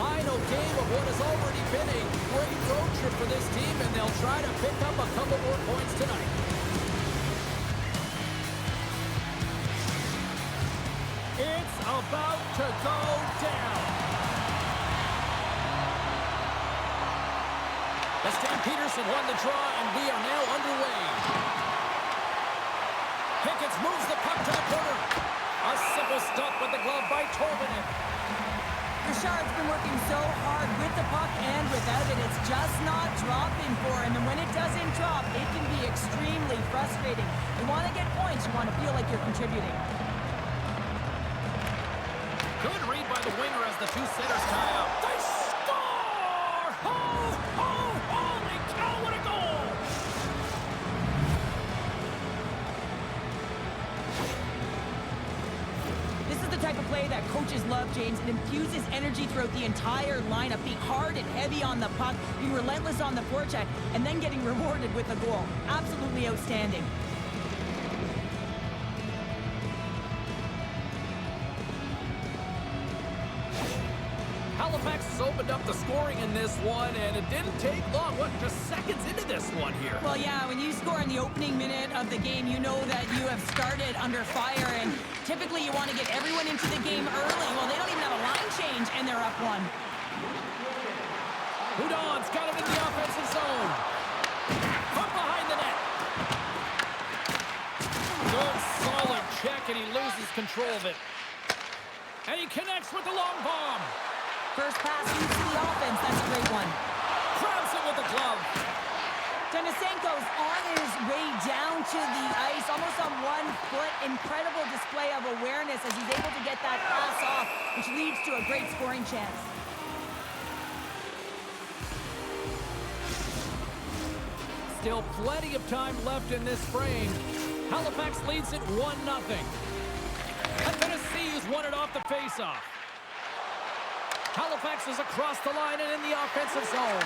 Final game of what has already been a great road trip for this team, and they'll try to pick up a couple more points tonight. It's about to go down. The Stampeders have won the draw, and we are now underway. Hicketts moves the puck to the corner. A simple stop with the glove by Dominik. Richard's been working so hard with the puck and without it. It's just not dropping for him. And when it doesn't drop, it can be extremely frustrating. You want to get points. You want to feel like you're contributing. Good read by the winger as the two centers tie up. They score! Holy cow, what a goal! This is the type of play that coaches love, James. It infuses energy throughout the entire lineup. Being hard and heavy on the puck, being relentless on the forecheck, and then getting rewarded with a goal. Absolutely outstanding. Halifax has opened up the scoring in this one, and it didn't take long. What, just seconds into this one here? Well, yeah, when you score in the opening minute of the game, you know that you have started under fire, and typically you want to get everyone into the game early. Well, they don't even have a line change, and they're up one. Hudon's got it in the offensive zone. From behind the net. Good, solid check, and he loses control of it. And he connects with the long bomb. First pass leads to the offense. That's a great one. Grabs it with the glove. Denisenko's on his way down to the ice, almost on 1 foot. Incredible display of awareness as he's able to get that pass off, which leads to a great scoring chance. Still plenty of time left in this frame. Halifax leads it 1-0. Athanasiou's won it off the faceoff. Halifax is across the line and in the offensive zone.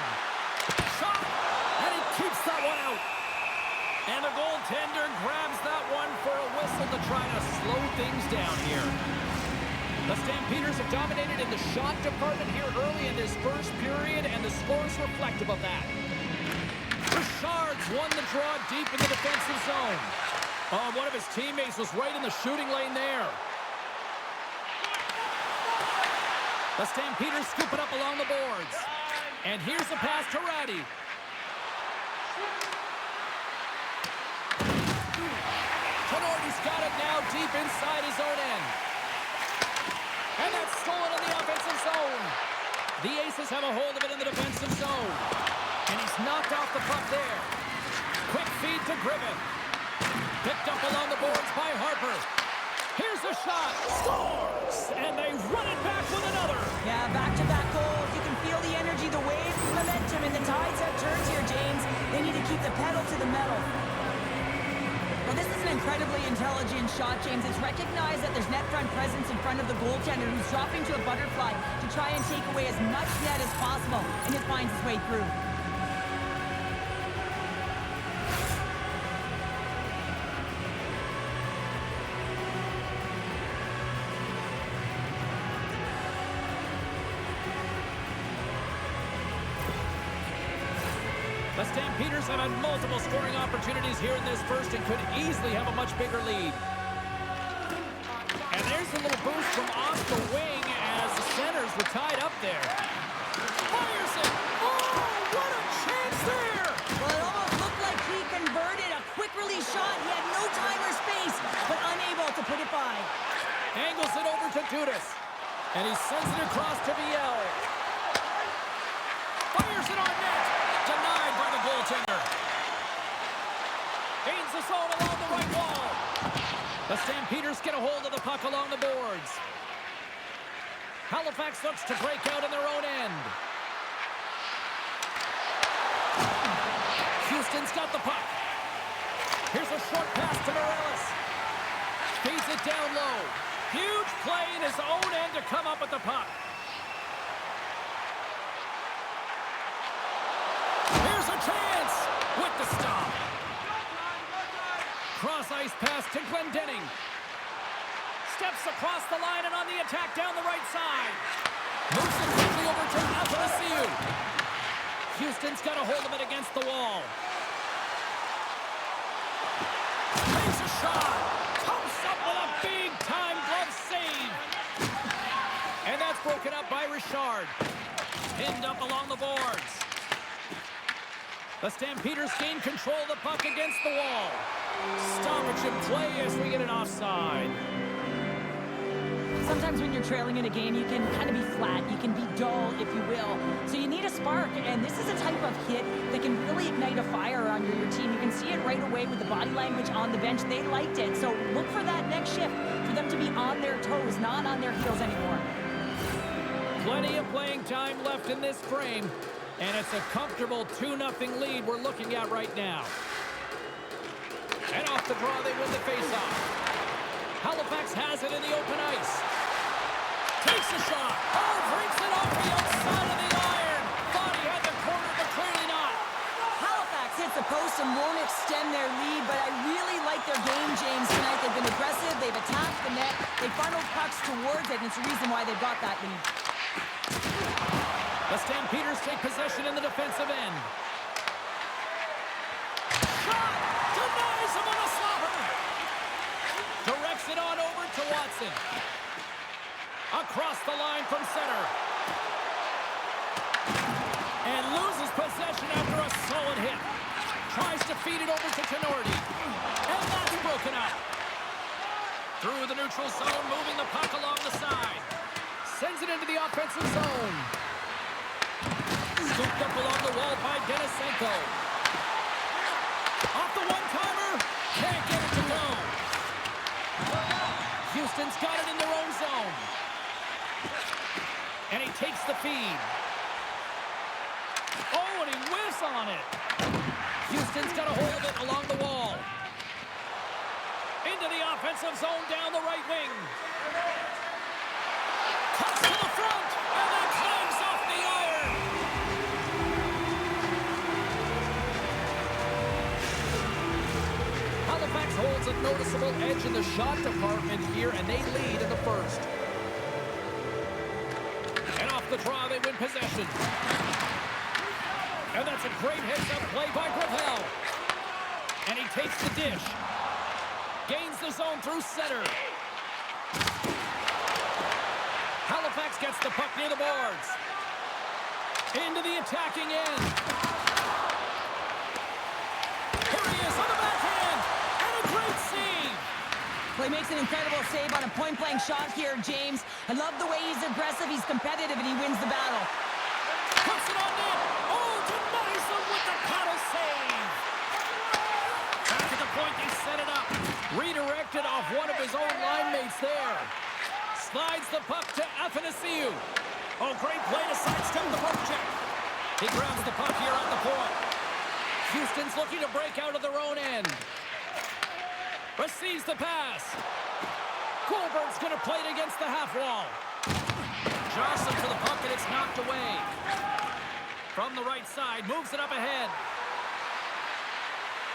Shot! And he keeps that one out. And the goaltender grabs that one for a whistle to try to slow things down here. The Stampeders have dominated in the shot department here early in this first period, and the score is reflective of that. Richard's won the draw deep in the defensive zone. Oh, one of his teammates was right in the shooting lane there. The Stampeders scoop it up along the boards. And here's the pass to Rattie. Tenorti's got it now deep inside his own end. And that's stolen in the offensive zone. The Aces have a hold of it in the defensive zone. And he's knocked off the puck there. Quick feed to Griffith. Picked up along the boards by Harpur. Here's the shot. Scores! And they run it back with another. Yeah, back-to-back goals. You can feel the energy, the wave, the momentum, and the tides have turned here, James. They need to keep the pedal to the metal. Well, this is an incredibly intelligent shot, James. It's recognized that there's net front presence in front of the goaltender who's dropping to a butterfly to try and take away as much net as possible, and it finds its way through. The Stampeders have had multiple scoring opportunities here in this first and could easily have a much bigger lead. And there's a little boost from off the wing as the centers were tied up there. Fires it! Oh, what a chance there! Well, it almost looked like he converted a quick release shot. He had no time or space, but unable to put it by. Angles it over to Dudas. And he sends it across to Viel. Fires it on net. Denied by the goaltender. Gains the zone along the right wall. The Stampeders get a hold of the puck along the boards. Halifax looks to break out in their own end. Houston's got the puck. Here's a short pass to Morales. Feeds it down low. Huge play in his own end to come up with the puck. Here's a chance with the stop. Cross-ice pass to Glendening. Steps across the line and on the attack down the right side. Moves it quickly over Houston's got a hold of it against the wall. Takes a shot. Comes up with a big-time glove save. And that's broken up by Richard. Pinned up along the boards. The Stampeders gain control of the puck against the wall. Stoppage in play as we get an offside. Sometimes when you're trailing in a game, you can kind of be flat. You can be dull, if you will. So you need a spark, and this is a type of hit that can really ignite a fire on your team. You can see it right away with the body language on the bench. They liked it. So look for that next shift, for them to be on their toes, not on their heels anymore. Plenty of playing time left in this frame, and it's a comfortable 2-0 lead we're looking at right now. And off the draw, they win the faceoff. Halifax has it in the open ice. Takes a shot. Oh, brings it off the outside of the iron. Thought he had the corner, but clearly not. Halifax hits the post and won't extend their lead, but I really like their game, James, tonight. They've been aggressive. They've attacked the net. They funneled pucks towards it, and it's the reason why they've got that lead. The Stampeders take possession in the defensive end. Shot! Denies him on a slobber! Directs it on over to Watson. Across the line from center. And loses possession after a solid hit. Tries to feed it over to Tenorti. And that's broken up. Through the neutral zone, moving the puck along the side. Sends it into the offensive zone. Scooped up along the wall by Denisenko. Off the one-timer. Can't get it to go. Houston's got it in their own zone. And he takes the feed. Oh, and he whiffs on it. Houston's got a hold of it along the wall. Into the offensive zone down the right wing. Cuts to the front, and then clangs off the iron. Halifax holds a noticeable edge in the shot department here, and they lead in the first. And off the draw, they win possession. And that's a great heads-up play by Griffith. And he takes the dish. Gains the zone through center. Halifax gets the puck near the boards. Into the attacking end. Here he is on the backhand. And a great save. Well, he makes an incredible save on a point-blank shot here, James. I love the way he's aggressive, he's competitive, and he wins the battle. Puts it on net. Oh, denies him with the paddle save. Back at the point, they set it up. Redirected off one of his own line mates there. Slides the puck to Athanasiou. Oh, great play to sidestep the poke check. He grabs the puck here at the point. Houston's looking to break out of their own end. Receives the pass. Goldberg's going to play it against the half wall. Jostling to the puck, and it's knocked away. From the right side, moves it up ahead.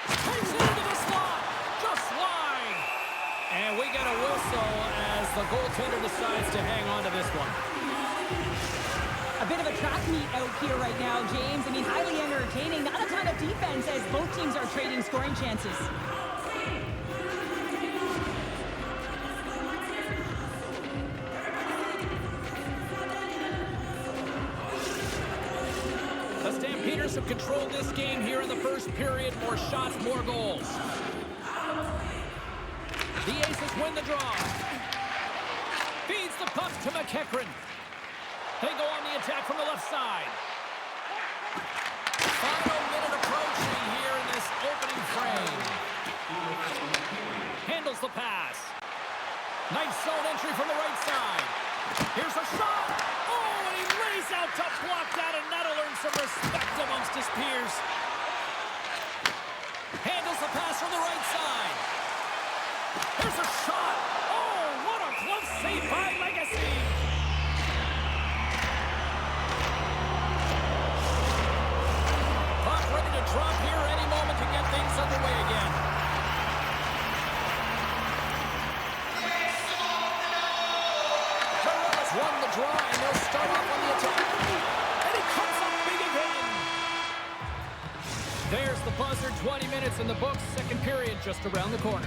Takes it into the slot. Just wide. And we get a whistle as the goaltender decides to hang on to this one. A bit of a track meet out here right now, James. I mean, highly entertaining. Not a ton of defense as both teams are trading scoring chances. The Stampeders have controlled this game here in the first period. More shots, more goals. The Aces win the draw. Feeds the puck to McEachran. They go on the attack from the left side. Final minute approaching here in this opening frame. Handles the pass. Nice zone entry from the right side. Here's a shot. Oh, and he lays out to block that, and that'll earn some respect amongst his peers. Handles the pass from the right side. Here's a shot. Oh, what a glove save by Legacy. Puck ready to drop here any moment to get things underway again. Won the draw, and they'll start off on the attack. And he comes up big again. buzzer, 20 minutes in the books. Second period just around the corner.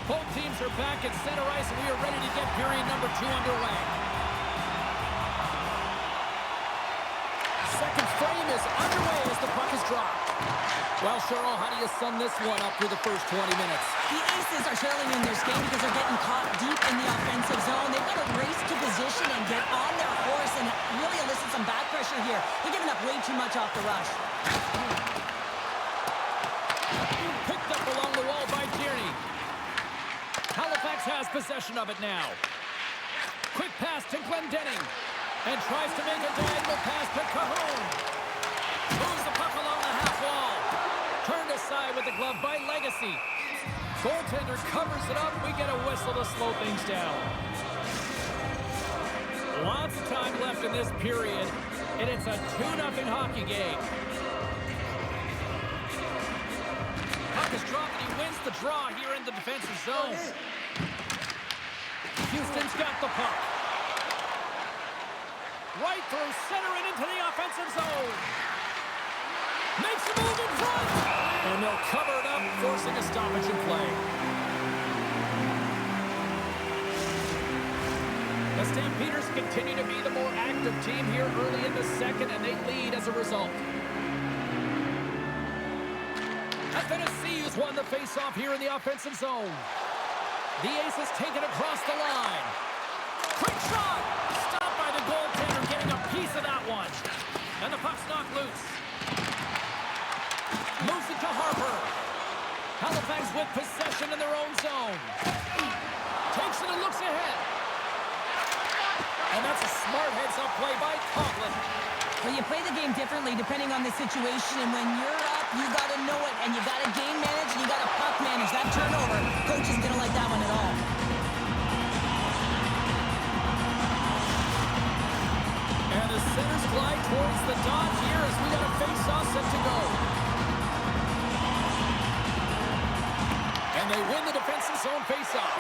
Both teams are back at center ice, and we are ready to get period number 2 underway. Second frame is underway as the puck is dropped. Well, Cheryl, how do you sum this one up through the first 20 minutes? The Aces are trailing in their skate because they're getting caught deep in the offensive zone. They've got to race to position and get on their horse and really elicit some back pressure here. They're giving up way too much off the rush. Picked up along the wall by Tierney. Halifax has possession of it now. Quick pass to Glendening. And tries to make a diagonal pass to Kahun. Moves the puck along the half wall. Turned aside with the glove by Legacy. Goaltender covers it up. We get a whistle to slow things down. Lots of time left in this period. And it's a 2-0 hockey game. Puck is dropped and he wins the draw here in the defensive zone. Houston's got the puck. Right through center and into the offensive zone. Makes a move in front. And they'll cover it up, forcing a stoppage in play. The Stampeders continue to be the more active team here early in the second, and they lead as a result. Athanasiou's won the face-off here in the offensive zone. The Aces take it across the line. Quick shot! Stopped by the goaltender, getting a piece of that one. And the puck's knocked loose. Moves it to Harpur. Halifax with possession in their own zone. Takes it and looks ahead. And that's a smart heads-up play by Coughlin. Well, you play the game differently depending on the situation, and when you're up, you got to know it, and you got to game manage, and you got to puck manage. That turnover, coach isn't going to like that one at all. And the centers glide towards the dot here as we got a face-off set to go. And they win the defensive zone face-off.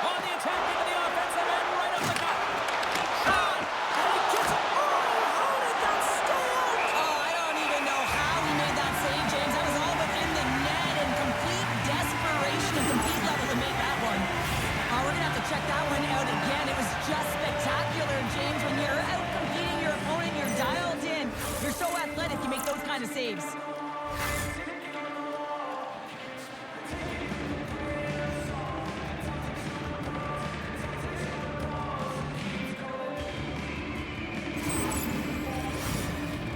On the attack into the offensive end, right up the gut. Shot! And he gets it. Oh, how did that stay out? Oh, I don't even know how he made that save, James. That was all within the net and complete desperation and complete level to make that one. Oh, we're going to have to check that one out again. It was just spectacular, James. When you're out competing your opponent, you're dialed in. You're so athletic, you make those kind of saves.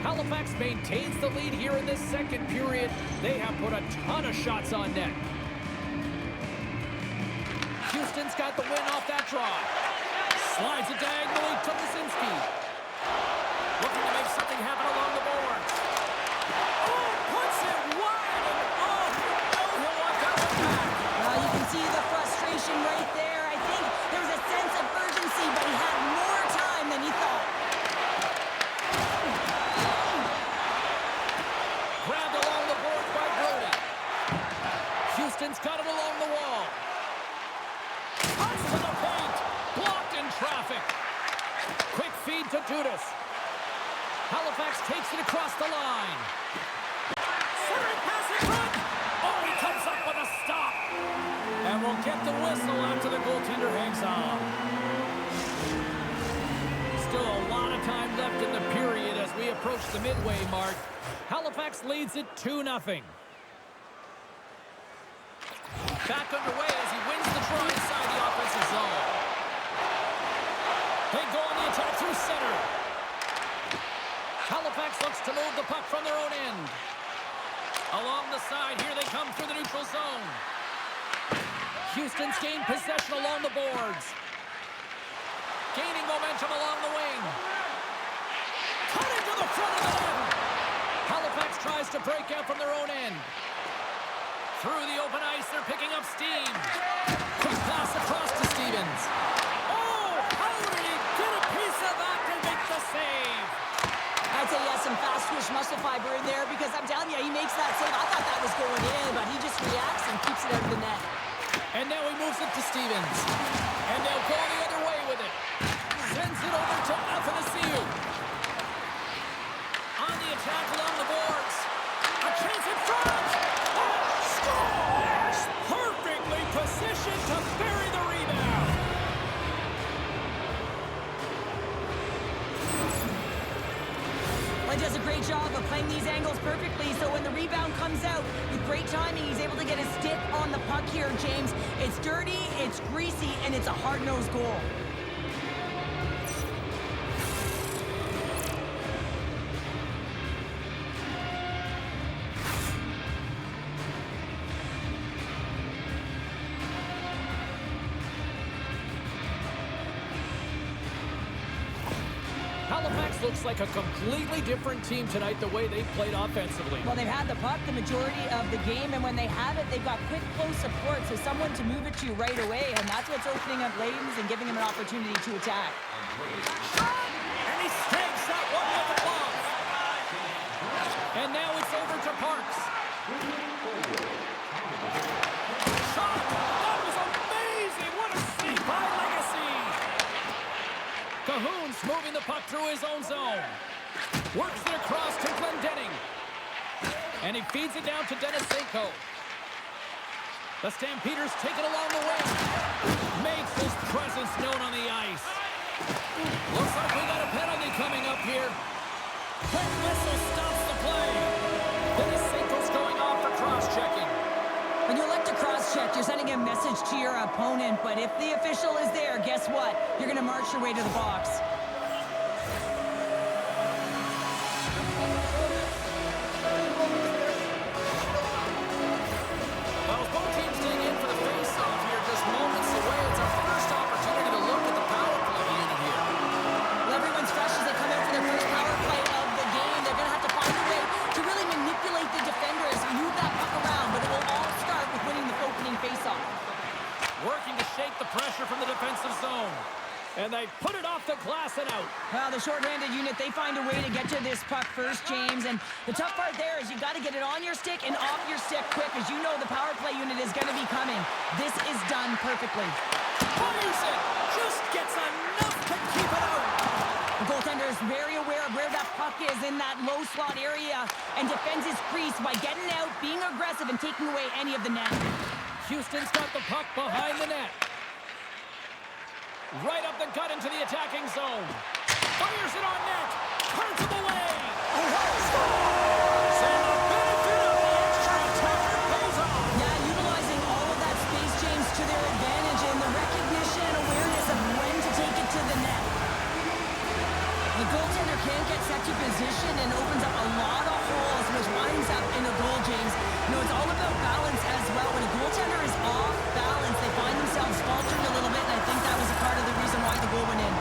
Halifax maintains the lead here in this second period. They have put a ton of shots on net. Houston's got the win off that draw. Slides it diagonally to Denisenko. Looking to make something happen along the boards. Oh, puts it wide. And oh, no, he'll want that one back. Well, you can see the frustration right there. I think there was a sense of urgency, but he had more time than he thought. Grabbed along the boards by Brody. Houston's got it along the wall. Cuts to the paint. Blocked in traffic. Quick feed to Dudas. Halifax takes it across the line. Centering pass in front. Oh, he comes up with a stop. And we'll get the whistle after the goaltender hangs on. Still a lot of time left in the period as we approach the midway mark. Halifax leads it 2-0. Back underway as he wins the draw inside the offensive zone. They go on the attack through center. Halifax looks to move the puck from their own end. Along the side, here they come through the neutral zone. Houston's gained possession along the boards. Gaining momentum along the wing. Cutting to the front of the net. Halifax tries to break out from their own end. Through the open ice, they're picking up steam. Quick pass across to Stevens. Oh, how did he and keeps it out of the net. And now he moves it to Stevens. And they'll go the other way with it. Sends it over to Athanasiou. On the attack along the boards. A chance in front. Oh, scores! Perfectly positioned to bury the rebound. Well, he does a great job of playing these angles perfectly, so when the rebound comes out, with great timing, he's able to get his stick on the puck here, James. It's dirty, it's greasy, and it's a hard-nosed goal. Halifax looks like a completely different team tonight, the way they played offensively. Well, they've had the puck the majority of the game, and when they have it, they've got quick, close support, so someone to move it to right away, and that's what's opening up lanes and giving them an opportunity to attack. And he stakes that one with the glove. And now it's over to Parks. Shot! That was amazing! What a save by Legacy! Kahun's moving the puck through his own zone. Works it across to Glendening. And he feeds it down to Denisenko. The Stampeders take it along the wing. Makes his presence known on the ice. Looks like we got a penalty coming up here. Quick whistle stops the play. Denisenko's going off for cross-checking. When you elect to cross-check, you're sending a message to your opponent, but if the official is there, guess what? You're going to march your way to the box. Well, both teams dig in for the face-off here, just moments away. It's our first opportunity to look at the power play unit here. Well, everyone's fresh as they come out for their first power play of the game. They're going to have to find a way to really manipulate the defenders, move that puck around, but it will all start with winning the opening face-off. Working to shake the pressure from the defensive zone. And they put it off the glass and out. Well, the short-handed unit, they find a way to get to this puck first, James. And the tough part there is you've got to get it on your stick and off your stick quick, as you know the power play unit is going to be coming. This is done perfectly. Fires it! Just gets enough to keep it out. The goaltender is very aware of where that puck is in that low slot area and defends his crease by getting out, being aggressive, and taking away any of the net. Houston's got the puck behind the net. Right up the gut into the attacking zone. Fires it on net. Turns him away. Scores! And the benefit of the extra attacker pays off. Yeah, utilizing all of that space, James, to their advantage and the recognition and awareness of when to take it to the net. The goaltender can't get set to position and opens up a lot of holes, which winds up in a goal, James. You know, it's all about balance as well. When a goaltender is off balance, they find themselves faltering a little bit, and I think that was a part of the reason why the goal went in.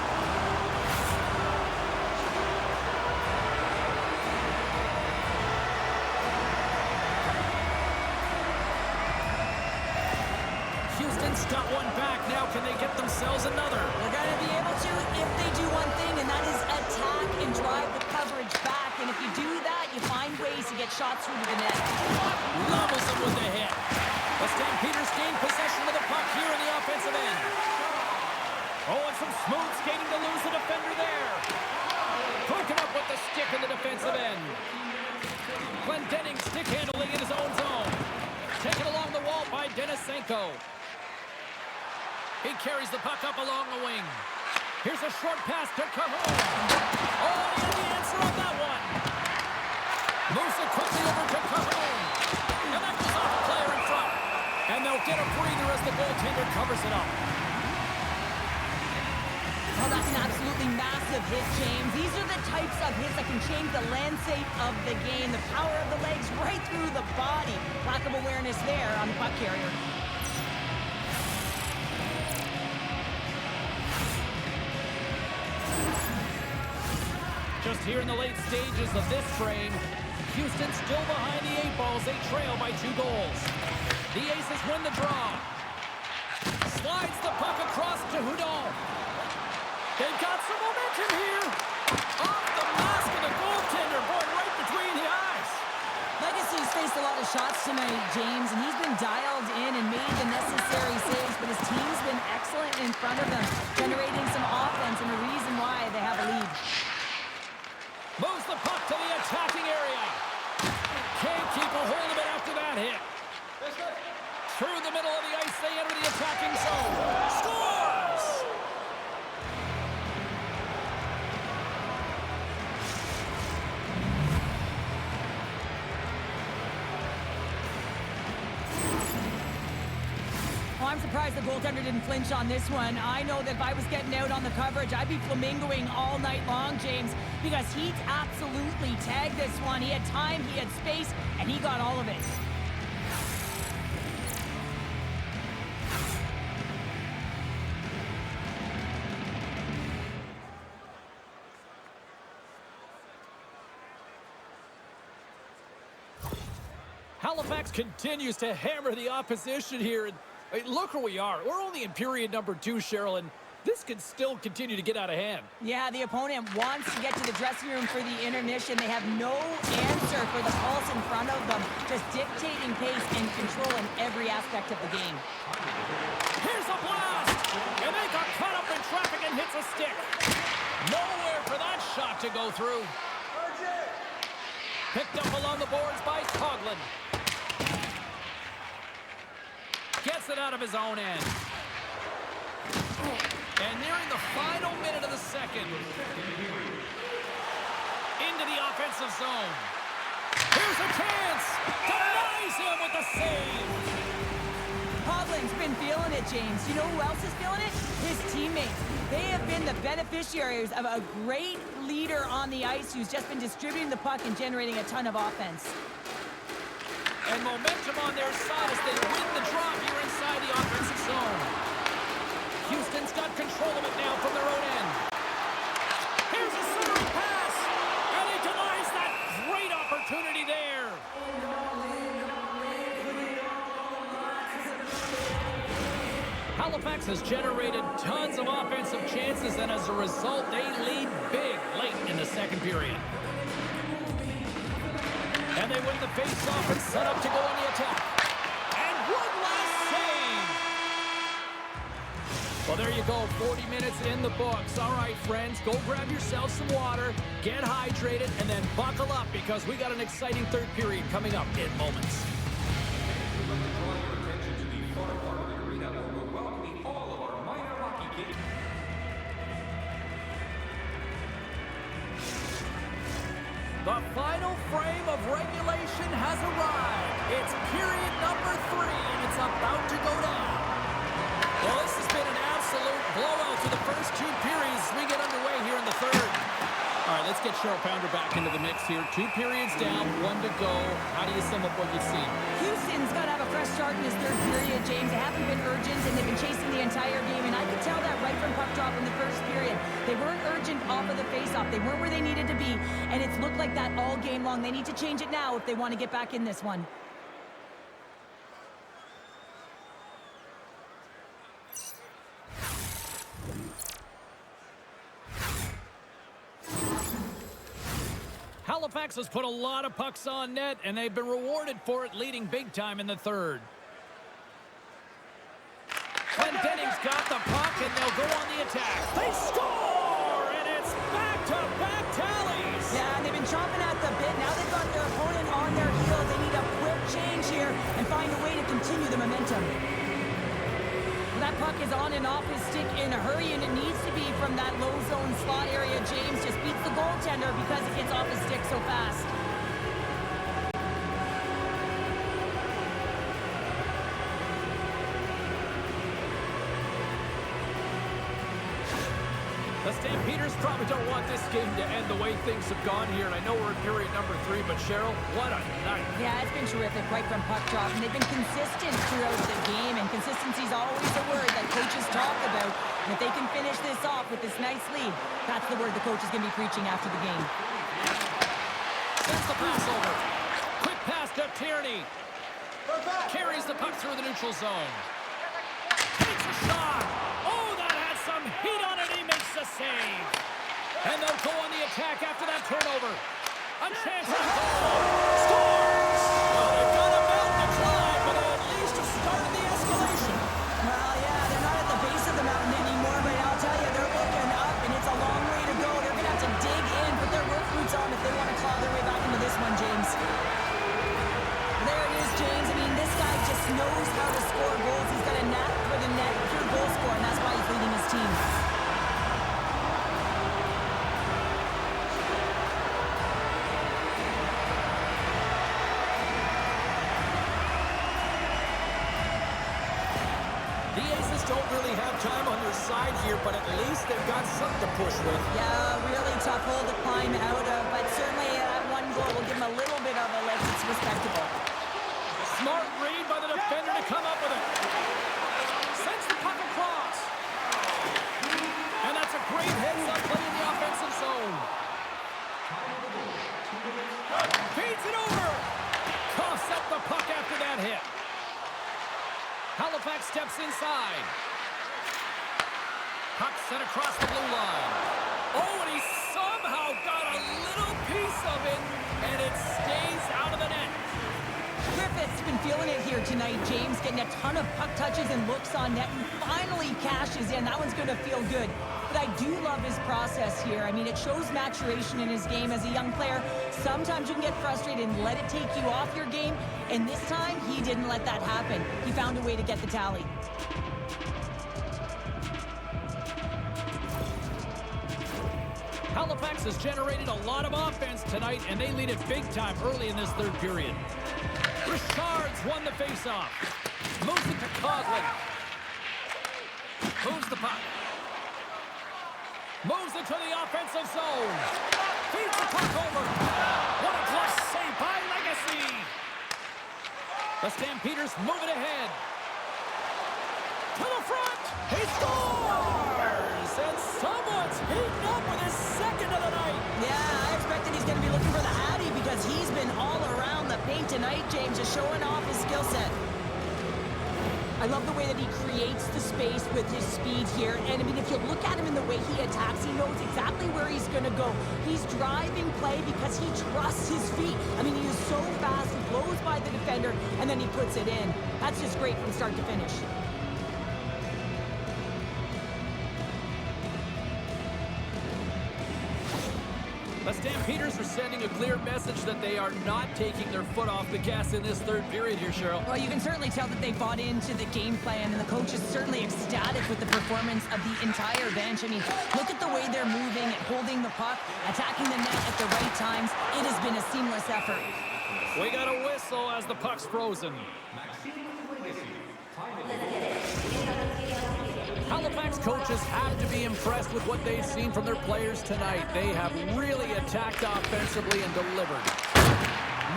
Houston's got one back. Now can they get themselves another? They're going to be able to if they do one thing, and that is attack and drive the coverage back. And if you do that, you find ways to get shots through to the net. Levels them with the hit. The Stampeders gain possession of the puck here in the offensive end. Oh, and some smooth skating to lose the defender there. Broken up with the stick in the defensive end. Glendening stick handling in his own zone. Taken along the wall by Denisenko. He carries the puck up along the wing. Here's a short pass to Kahun. Oh, and the answer on that one. Moves it quickly over to Kahun. And that goes off the player in front. And they'll get a breather as the goaltender covers it up. Oh, that's an absolutely massive hit, James. These are the types of hits that can change the landscape of the game. The power of the legs right through the body. Lack of awareness there on the puck carrier. Just here in the late stages of this frame, Houston still behind the 8 balls. They trail by 2 goals. The Aces win the draw. Slides the puck across to Houdon. They've got some momentum here. Off the mask of the goaltender, boy, right between the eyes. Legacy's faced a lot of shots tonight, James, and he's been dialed in and made the necessary saves, but his team's been excellent in front of him, generating some offense and the reason why they have a lead. Moves the puck to the attacking area. Can't keep a hold of it after that hit. Through the middle of the ice, they enter the attacking zone. Scores! Well, I'm surprised the goaltender didn't flinch on this one. I know that if I was getting out on the coverage, I'd be flamingoing all night long, James, because he absolutely tagged this one. He had time, he had space, and he got all of it. Halifax continues to hammer the opposition here. And look where we are. We're only in period number 2, Cheryl, and this could still continue to get out of hand. Yeah, the opponent wants to get to the dressing room for the intermission. They have no answer for the pulse in front of them, just dictating pace and control in every aspect of the game. Here's a blast! And they got caught up in traffic and hits a stick. Nowhere for that shot to go through. Picked up along the boards by Coughlin. Gets it out of his own end. And nearing the final minute of the second. Into the offensive zone. Here's a chance. Denies him with the save. Coughlin's been feeling it, James. You know who else is feeling it? His teammates. They have been the beneficiaries of a great leader on the ice who's just been distributing the puck and generating a ton of offense. And momentum on their side as they win the draw here inside the offensive zone. Houston's got control of it now from their own end. Here's a centering pass, and he denies that great opportunity there. Halifax has generated tons of offensive chances, and as a result, they lead big late in the second period. And they win the face-off and set up to go on the attack. And one last save! Well, there you go, 40 minutes in the books. All right, friends, go grab yourself some water, get hydrated, and then buckle up because we got an exciting third period coming up in moments. The final frame of regulation has arrived. It's period number 3, and it's about to go down. Well, this has been an absolute blowout for the first 2 periods as we get underway here in the third. All right, let's get Cheryl Pounder back into the mix here. 2 periods down, 1 to go. How do you sum up what you've seen? Houston's got to have a fresh start in this third period, James. They haven't been urgent, and they've been chasing the entire game, and I could tell that right from puck drop in the first period. They weren't urgent off of the faceoff. They weren't where they needed to be, and it's looked like that all game long. They need to change it now if they want to get back in this one. Halifax has put a lot of pucks on net, and they've been rewarded for it, leading big time in the third. Glendening's got the puck, and they'll go on the attack. They score, and it's back-to-back tallies. Yeah, and they've been chomping at the bit. Now they've got their opponent on their heels. They need a quick change here and find a way to continue the momentum. That puck is on and off his stick in a hurry, and it needs to be from that low zone slot area. James just beats the goaltender because it gets off his stick so fast. The Stampeders probably don't want this game to end the way things have gone here, and I know we're in period number 3, but Cheryl, what a night. Yeah, it's been terrific right from puck drop, and they've been consistent throughout the game, and consistency is always a word that coaches talk about. And if they can finish this off with this nice lead, that's the word the coach is going to be preaching after the game. Sends the pass over. Quick pass to Tierney. Carries the puck through the neutral zone. Takes a shot. Oh, that has some heat on it. He makes the save. And they'll go on the attack after that turnover. A chance at a goal. Scores! Well, they've got a mountain to climb, but they at least have started the escalation. Well, yeah, they're not at the base of the mountain anymore, but I'll tell you, they're looking up, and it's a long way to go. They're going to have to dig in, put their work boots on if they want to claw their way back into this one, James. There it is, James. I mean, this guy just knows how to score goals. He's got a knack for the net, pure goal scorer, and that's why he's leading his team. The Aces don't really have time on their side here, but at least they've got something to push with. Yeah, really tough hole to climb out of, but certainly that one goal will give him a little bit of a lift. It's respectable. Smart read by the defender to come up with it. Sends the puck across. And that's a great heads-up play in the offensive zone. Feeds it over. Coughs up the puck after that hit. Halifax steps inside. Puck sent across the blue line. Oh, and he somehow got a little piece of it, and it stays out of the net. Griffith's been feeling it here tonight, James, getting a ton of puck touches and looks on net, and finally cashes in. That one's going to feel good. But I do love his process here. I mean, it shows maturation in his game as a young player. Sometimes you can get frustrated and let it take you off your game, and this time, he didn't let that happen. He found a way to get the tally. Halifax has generated a lot of offense tonight, and they lead it big time early in this third period. Richard's won the faceoff. Moves it to Coughlin. Moves the puck. Moves it to the offensive zone. Feeds the puck over. What a glove save by Legacy. The Stampeders move it ahead. To the front. He scores! And someone's heating up with his second of the night. Yeah, I expected he's going to be looking for the Hattie because he's been all around the paint tonight, James, just showing off his skill set. I love the way that he creates the space with his speed here. And, I mean, if you look at him in the way he attacks, he knows exactly where he's going to go. He's driving play because he trusts his feet. I mean, he is so fast. He blows by the defender, and then he puts it in. That's just great from start to finish. The Stampeders are sending a clear message that they are not taking their foot off the gas in this third period here, Cheryl. Well, you can certainly tell that they bought into the game plan, and the coach is certainly ecstatic with the performance of the entire bench. I mean, look at the way they're moving and holding the puck, attacking the net at the right times. It has been a seamless effort. We got a whistle as the puck's frozen. Halifax coaches have to be impressed with what they've seen from their players tonight. They have really attacked offensively and delivered.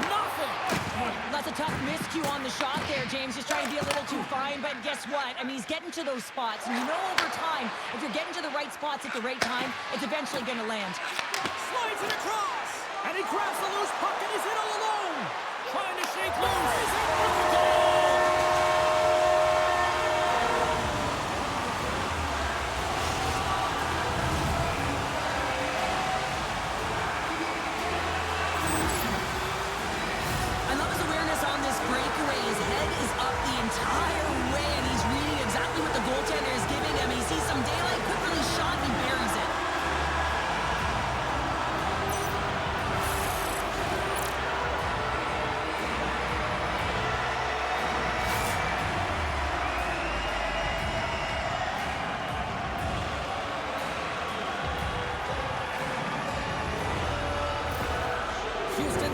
Nothing! That's a tough miscue on the shot there, James. Just trying to be a little too fine, but guess what? I mean, he's getting to those spots, and you know over time, if you're getting to the right spots at the right time, it's eventually going to land. Slides it across! And he grabs the loose puck and he's in all alone! Trying to shake loose! He's in for the goal!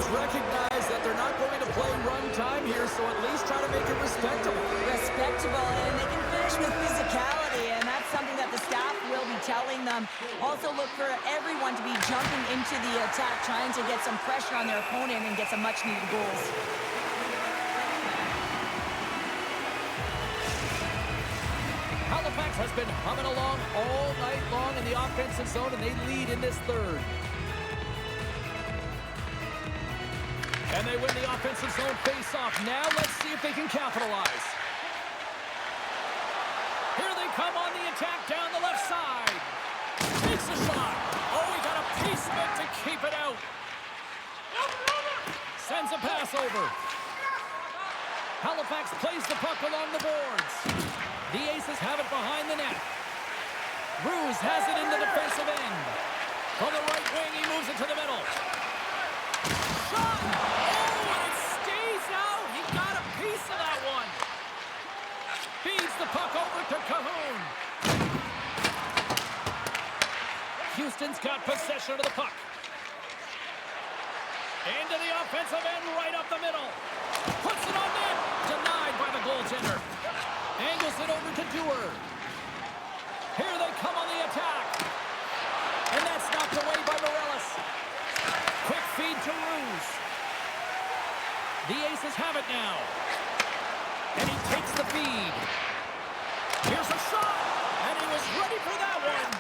Recognize that they're not going to play run time here, so at least try to make it respectable. Respectable, and they can finish with physicality, and that's something that the staff will be telling them. Also look for everyone to be jumping into the attack, trying to get some pressure on their opponent and get some much-needed goals. Halifax has been humming along all night long in the offensive zone, and they lead in this third. And they win the offensive zone face-off. Now let's see if they can capitalize. Here they come on the attack down the left side. Takes a shot. Oh, he got a piece of it to keep it out. the pass over. Halifax plays the puck along the boards. The Aces have it behind the net. Ruse has it in the defensive end. From the right wing, he moves it to the middle. Shot! Oh, and it stays out. He got a piece of that one. Feeds the puck over to Kahun. Houston's got possession of the puck. Into the offensive end, right up the middle. Puts it on net. Denied by the goaltender. Angles it over to Duehr. Here they come on the attack. And that's knocked away by Morales. Quick feed to Ruse. The Aces have it now. And he takes the feed. Here's a shot. And he was ready for that one.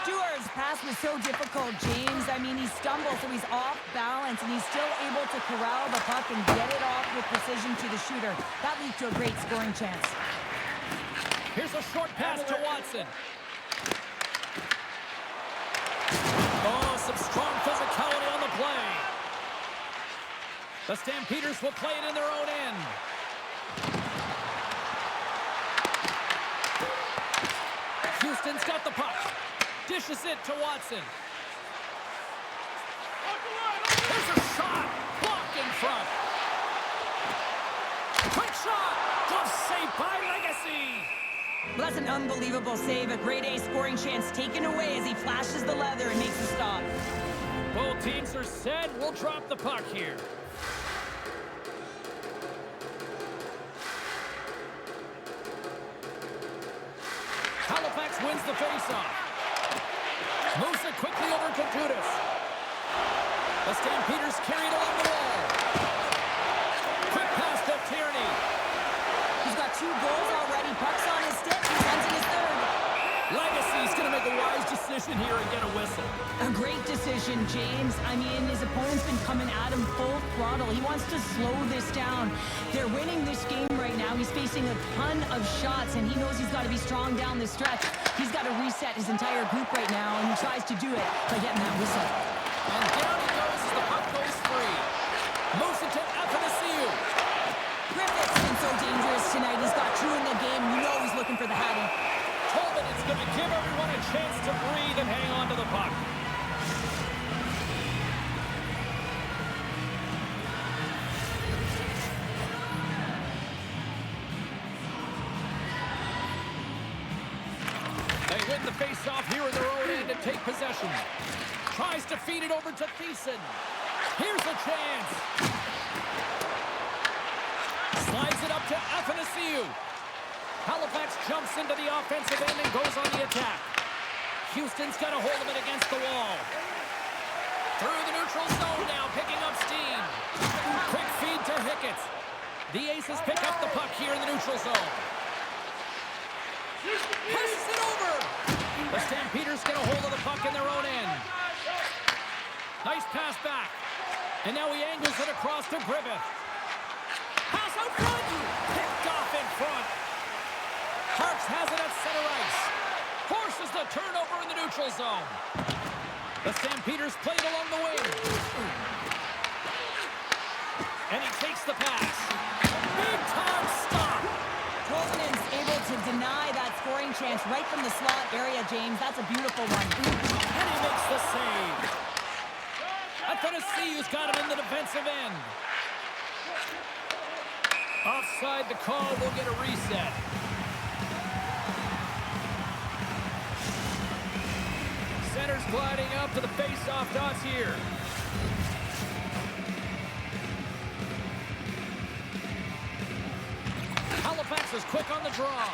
Duehr's pass was so difficult, James. I mean, he stumbles, so he's off balance, and he's still able to corral the puck and get it off with precision to the shooter. That leads to a great scoring chance. Here's a short pass to Watson. Oh, some strong physicality on the play. The Stampeders will play it in their own end. Houston's got the puck. Dishes it to Watson. There's a shot. Blocked in front. Quick shot. Glove saved by Legacy. Well, that's an unbelievable save. A grade A scoring chance taken away as he flashes the leather and makes the stop. Both teams are set. We'll drop the puck here. Halifax wins the faceoff. Moves it quickly over to Dudas. The Stampeders carried along the wall. Quick pass to Tierney. He's got 2 goals already. Puck's on his stick. He's hunting his third. Legacy's going to make a wise decision here and get a whistle. A great decision, James. I mean, his opponent's been coming at him full throttle. He wants to slow this down. They're winning this game right now. He's facing a ton of shots, and he knows he's got to be strong down the stretch. He's got to reset his entire group right now, and he tries to do it by getting that whistle. And down he goes as the puck goes free. Moves it to Athanasiou. Griffith's been so dangerous tonight. He's got 2 in the game. You know he's looking for the hattie. Tolman is going to give everyone a chance to breathe and hang on to the puck. They win the face-off here in their own end and take possession. Tries to feed it over to Thiessen. Here's a chance. Slides it up to Athanasiou. Halifax jumps into the offensive end and goes on the attack. Houston's got a hold of it against the wall. Through the neutral zone now, picking up steam. Quick feed to Hicketts. The Aces pick up the puck here in the neutral zone. Passes it over. The Stampeders get a hold of the puck in their own end. Nice pass back. And now he angles it across to Griffith. Pass out front. Picked off in front. Harps has it at center ice. Forces the turnover in the neutral zone. The Stampeders play it along the wing. And he takes the pass. Big time stop. Tolman's able to deny that scoring chance right from the slot area, James. That's a beautiful one. And he makes the save. Athanasiou's got it in the defensive end. Offside the call. We'll get a reset. Center's gliding up to the face-off dots here. Halifax is quick on the draw.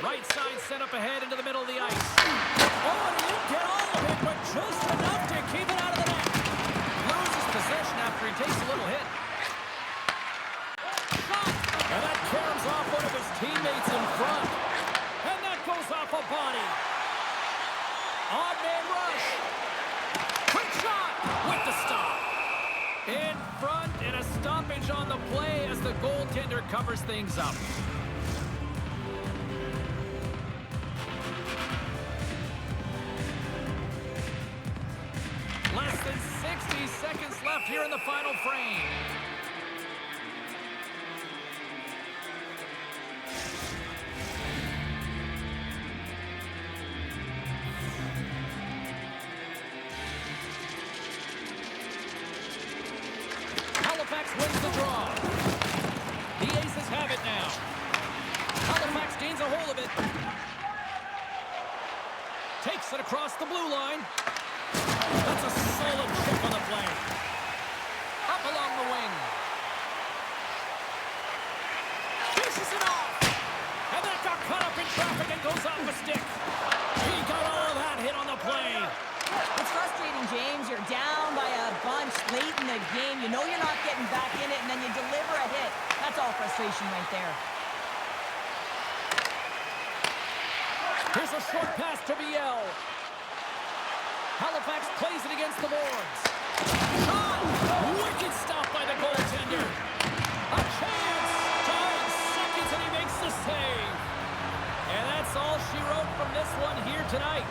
Right side set up ahead into the middle of the ice. Oh, and he didn't get all of it, but just enough to keep it out of the net. Loses possession after he takes a little hit. Shot! And that caroms off one of his teammates in front. And that goes off a body. Odd man rush. Quick shot with the stop. In front and a stoppage on the play as the goaltender covers things up. Less than 60 seconds left here in the the final frame. Halifax wins the draw. The Aces have it now. Halifax gains a hold of it. Takes it across the blue line. That's a solid chip on the play. Up along the wing. Fishes it off. And that got caught up in traffic and goes off a stick. He got all of that hit on the play. It's frustrating, James. You're down by a bunch late in the game. You know you're not getting back in it, and then you deliver a hit. That's all frustration right there. Here's a short pass to Viel. Halifax plays it against the boards. Shot! Wicked stop by the goaltender. A chance! Time seconds and he makes the save. And that's all she wrote from this one here tonight.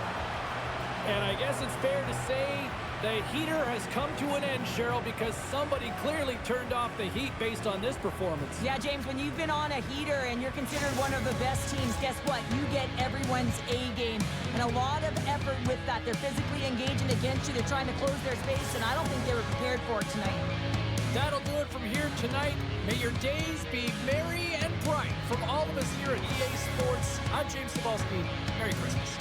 And I guess it's fair to say the heater has come to an end, Cheryl, because somebody clearly turned off the heat based on this performance. Yeah, James, when you've been on a heater and you're considered one of the best teams, guess what? You get everyone's A game. And a lot of effort with that. They're physically engaging against you. They're trying to close their space, and I don't think they were prepared for it tonight. That'll do it from here tonight. May your days be merry and bright. From all of us here at EA Sports, I'm James Cebulski. Merry Christmas.